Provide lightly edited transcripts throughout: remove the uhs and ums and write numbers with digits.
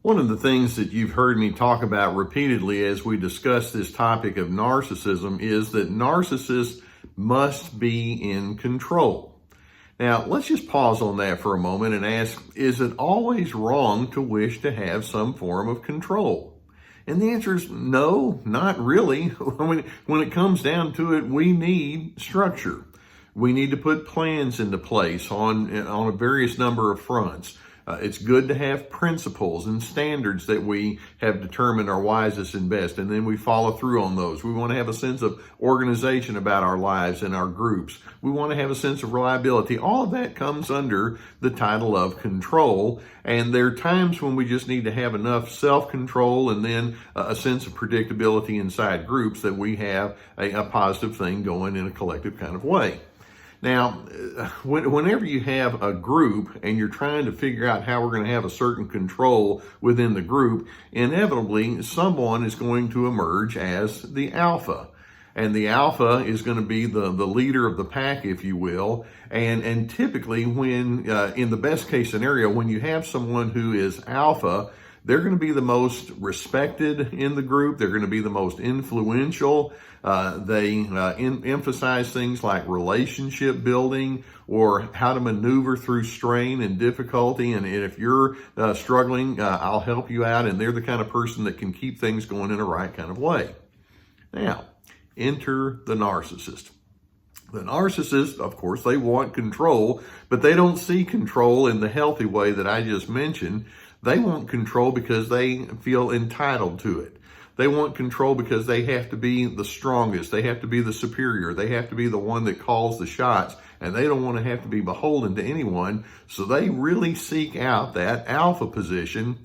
One of the things that you've heard me talk about repeatedly as we discuss this topic of narcissism is that narcissists must be in control. Now, let's just pause on that for a moment and ask, is it always wrong to wish to have some form of control? And the answer is no, not really. When it comes down to it, we need structure. We need to put plans into place on a various number of fronts. It's good to have principles and standards that we have determined are wisest and best, and then we follow through on those. We want to have a sense of organization about our lives and our groups. We want to have a sense of reliability. All of that comes under the title of control, and there are times when we just need to have enough self-control and then a sense of predictability inside groups that we have a positive thing going in a collective kind of way. Now, whenever you have a group and you're trying to figure out how we're going to have a certain control within the group, inevitably someone is going to emerge as the alpha. And the alpha is going to be the leader of the pack, if you will. And typically when, in the best case scenario, when you have someone who is alpha, they're going to be the most respected in the group. They're going to be the most influential. They emphasize things like relationship building or how to maneuver through strain and difficulty. And if you're struggling, I'll help you out. And they're the kind of person that can keep things going in a right kind of way. Now, enter the narcissist. The narcissist, of course, they want control, but they don't see control in the healthy way that I just mentioned. They want control because they feel entitled to it. They want control because they have to be the strongest. They have to be the superior. They have to be the one that calls the shots, and they don't want to have to be beholden to anyone. So they really seek out that alpha position,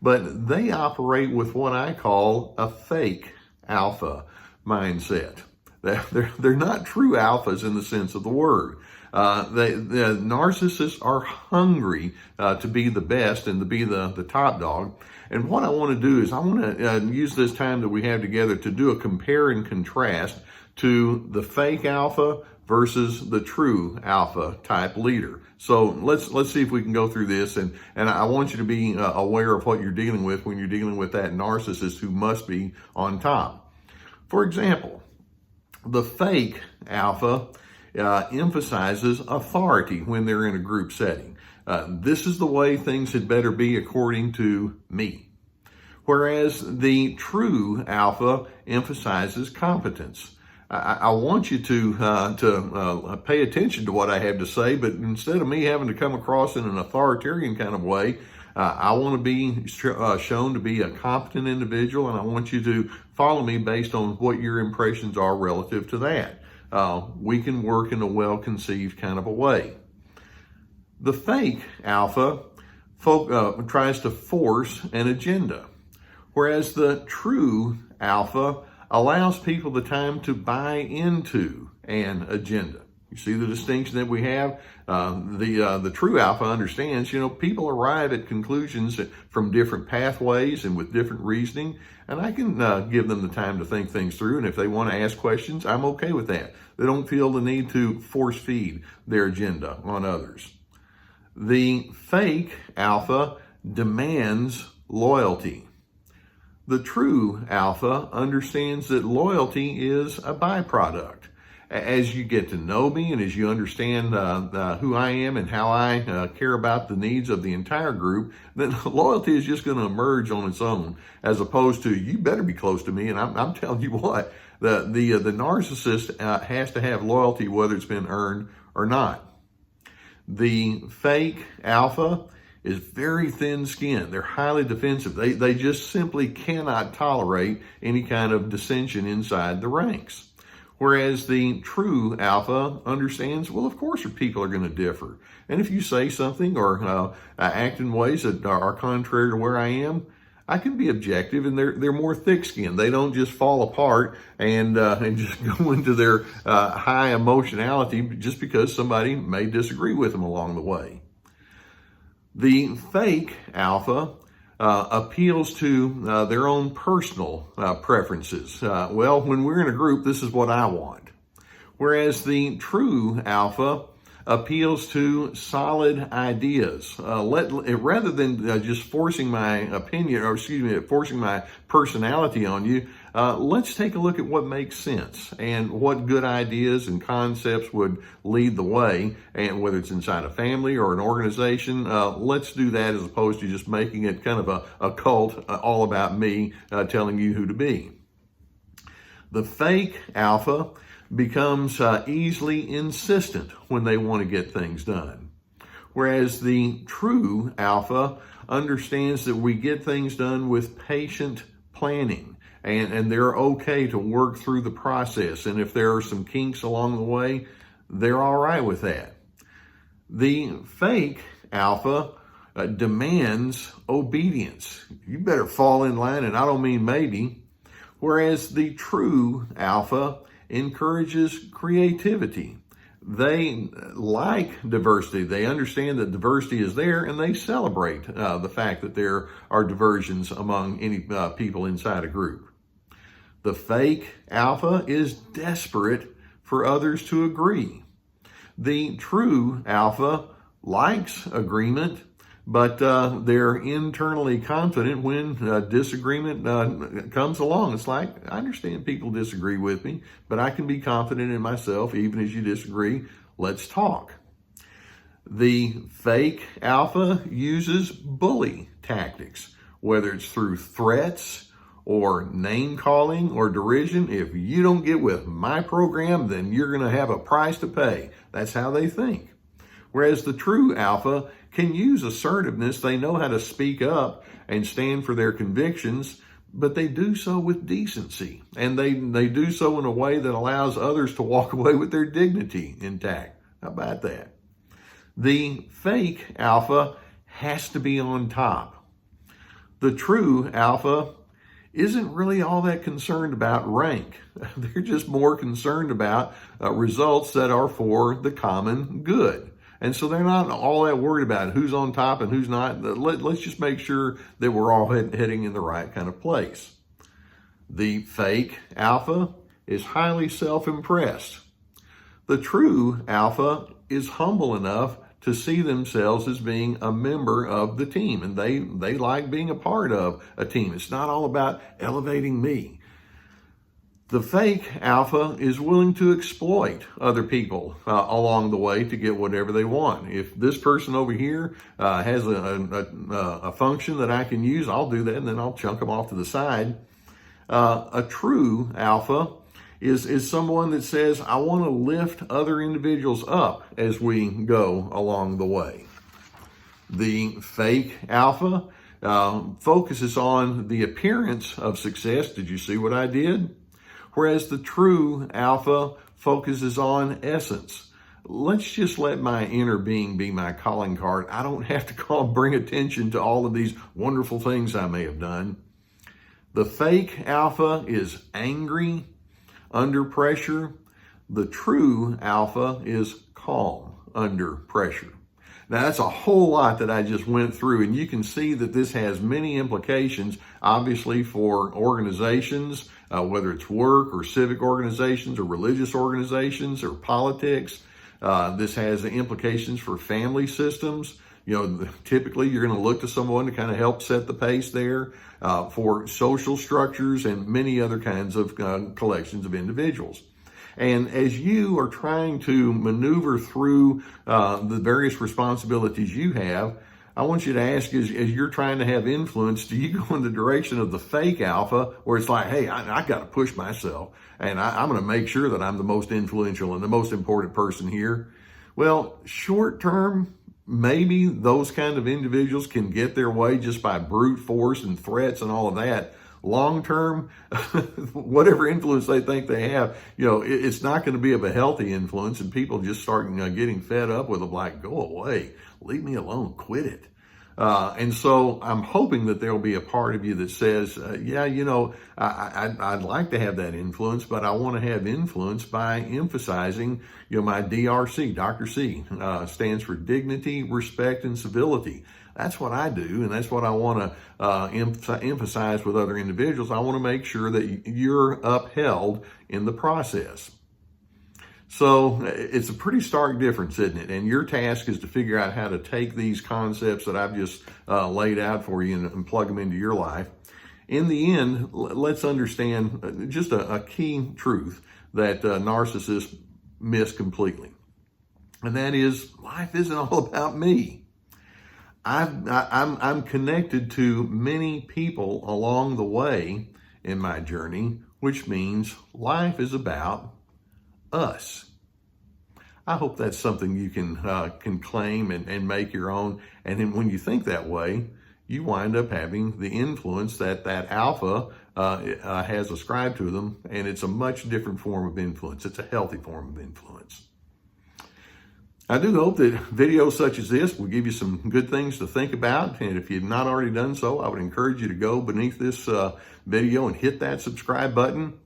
but they operate with what I call a fake alpha mindset. They're not true alphas in the sense of the word. The narcissists are hungry to be the best and to be the top dog. And what I want to do is I want to use this time that we have together to do a compare and contrast to the fake alpha versus the true alpha type leader. So let's see if we can go through this. And I want you to be aware of what you're dealing with when you're dealing with that narcissist who must be on top. For example, the fake alpha emphasizes authority when they're in a group setting. This is the way things had better be according to me. Whereas the true alpha emphasizes competence. I want you to pay attention to what I have to say, but instead of me having to come across in an authoritarian kind of way, I want to be shown to be a competent individual, and I want you to follow me based on what your impressions are relative to that. We can work in a well-conceived kind of a way. The fake alpha tries to force an agenda, whereas the true alpha allows people the time to buy into an agenda. You see the distinction that we have? The true alpha understands, people arrive at conclusions from different pathways and with different reasoning, and I can give them the time to think things through, and if they want to ask questions, I'm okay with that. They don't feel the need to force feed their agenda on others. The fake alpha demands loyalty. The true alpha understands that loyalty is a byproduct. As you get to know me and as you understand who I am and how I care about the needs of the entire group, then loyalty is just going to emerge on its own, as opposed to, you better be close to me. And I'm telling you what, the narcissist has to have loyalty whether it's been earned or not. The fake alpha is very thin-skinned. They're highly defensive. They just simply cannot tolerate any kind of dissension inside the ranks. Whereas the true alpha understands, well, of course people are going to differ. And if you say something or act in ways that are contrary to where I am, I can be objective, and they're more thick-skinned. They don't just fall apart and just go into their high emotionality just because somebody may disagree with them along the way. The fake alpha appeals to their own personal preferences. Well, when we're in a group, this is what I want. Whereas the true alpha appeals to solid ideas. Rather than just forcing my opinion, or forcing my personality on you, let's take a look at what makes sense and what good ideas and concepts would lead the way. And whether it's inside a family or an organization, let's do that as opposed to just making it kind of a cult all about me telling you who to be. The fake alpha becomes easily insistent when they want to get things done. Whereas the true alpha understands that we get things done with patient planning, and they're okay to work through the process. And if there are some kinks along the way, they're all right with that. The fake alpha demands obedience. You better fall in line, and I don't mean maybe. Whereas the true alpha encourages creativity. They like diversity. They understand that diversity is there, and they celebrate the fact that there are diversions among any people inside a group. The fake alpha is desperate for others to agree. The true alpha likes agreement, but they're internally confident when disagreement comes along. It's like, I understand people disagree with me, but I can be confident in myself even as you disagree. Let's talk. The fake alpha uses bully tactics, whether it's through threats or name calling or derision. If you don't get with my program, then you're going to have a price to pay. That's how they think. Whereas the true alpha can use assertiveness. They know how to speak up and stand for their convictions, but they do so with decency. And they do so in a way that allows others to walk away with their dignity intact. How about that? The fake alpha has to be on top. The true alpha isn't really all that concerned about rank. They're just more concerned about results that are for the common good. And so they're not all that worried about who's on top and who's not. Let's just make sure that we're all heading in the right kind of place. The fake alpha is highly self-impressed. The true alpha is humble enough to see themselves as being a member of the team, and they like being a part of a team. It's not all about elevating me. The fake alpha is willing to exploit other people along the way to get whatever they want. If this person over here has a function that I can use, I'll do that, and then I'll chunk them off to the side. A true alpha is someone that says, I want to lift other individuals up as we go along the way. The fake alpha focuses on the appearance of success. Did you see what I did? Whereas the true alpha focuses on essence. Let's just let my inner being be my calling card. I don't have to bring attention to all of these wonderful things I may have done. The fake alpha is angry under pressure. The true alpha is calm under pressure. Now, that's a whole lot that I just went through, and you can see that this has many implications, obviously, for organizations, whether it's work or civic organizations or religious organizations or politics. This has implications for family systems. Typically you're going to look to someone to kind of help set the pace there, for social structures and many other kinds of collections of individuals. And as you are trying to maneuver through the various responsibilities you have, I want you to ask, as you're trying to have influence, do you go in the direction of the fake alpha, where it's like, hey, I got to push myself, and I'm going to make sure that I'm the most influential and the most important person here? Well, short term, maybe those kind of individuals can get their way just by brute force and threats and all of that. Long term, whatever influence they think they have, it's not going to be of a healthy influence, and people just start getting fed up with them, like, go away, leave me alone, quit it. And so I'm hoping that there'll be a part of you that says, I'd like to have that influence, but I want to have influence by emphasizing, my DRC, Dr. C, stands for dignity, respect, and civility. That's what I do, and that's what I want to emphasize with other individuals. I want to make sure that you're upheld in the process. So it's a pretty stark difference, isn't it? And your task is to figure out how to take these concepts that I've just laid out for you and plug them into your life. In the end, let's understand just a key truth that narcissists miss completely. And that is, life isn't all about me. I'm connected to many people along the way in my journey, which means life is about us. I hope that's something you can claim and make your own. And then when you think that way, you wind up having the influence that alpha has ascribed to them, and it's a much different form of influence. It's a healthy form of influence. I do hope that videos such as this will give you some good things to think about. And if you've not already done so, I would encourage you to go beneath this video and hit that subscribe button.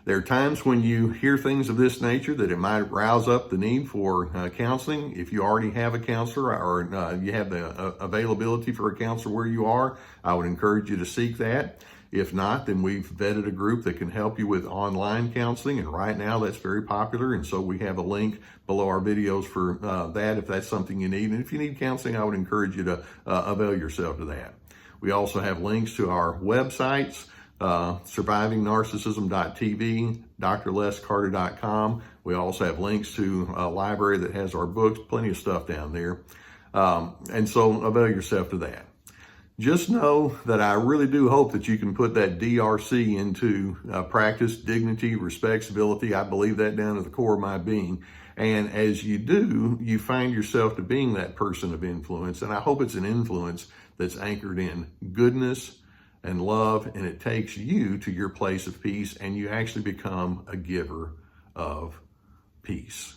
There are times when you hear things of this nature that it might rouse up the need for counseling. If you already have a counselor or you have the availability for a counselor where you are, I would encourage you to seek that. If not, then we've vetted a group that can help you with online counseling, and right now that's very popular, and so we have a link below our videos for that if that's something you need. And if you need counseling, I would encourage you to avail yourself to that. We also have links to our websites, survivingnarcissism.tv, drlescarter.com. We also have links to a library that has our books, plenty of stuff down there. And so avail yourself to that. Just know that I really do hope that you can put that DRC into practice, dignity, respectability. I believe that down to the core of my being. And as you do, you find yourself to being that person of influence. And I hope it's an influence that's anchored in goodness and love, and it takes you to your place of peace, and you actually become a giver of peace.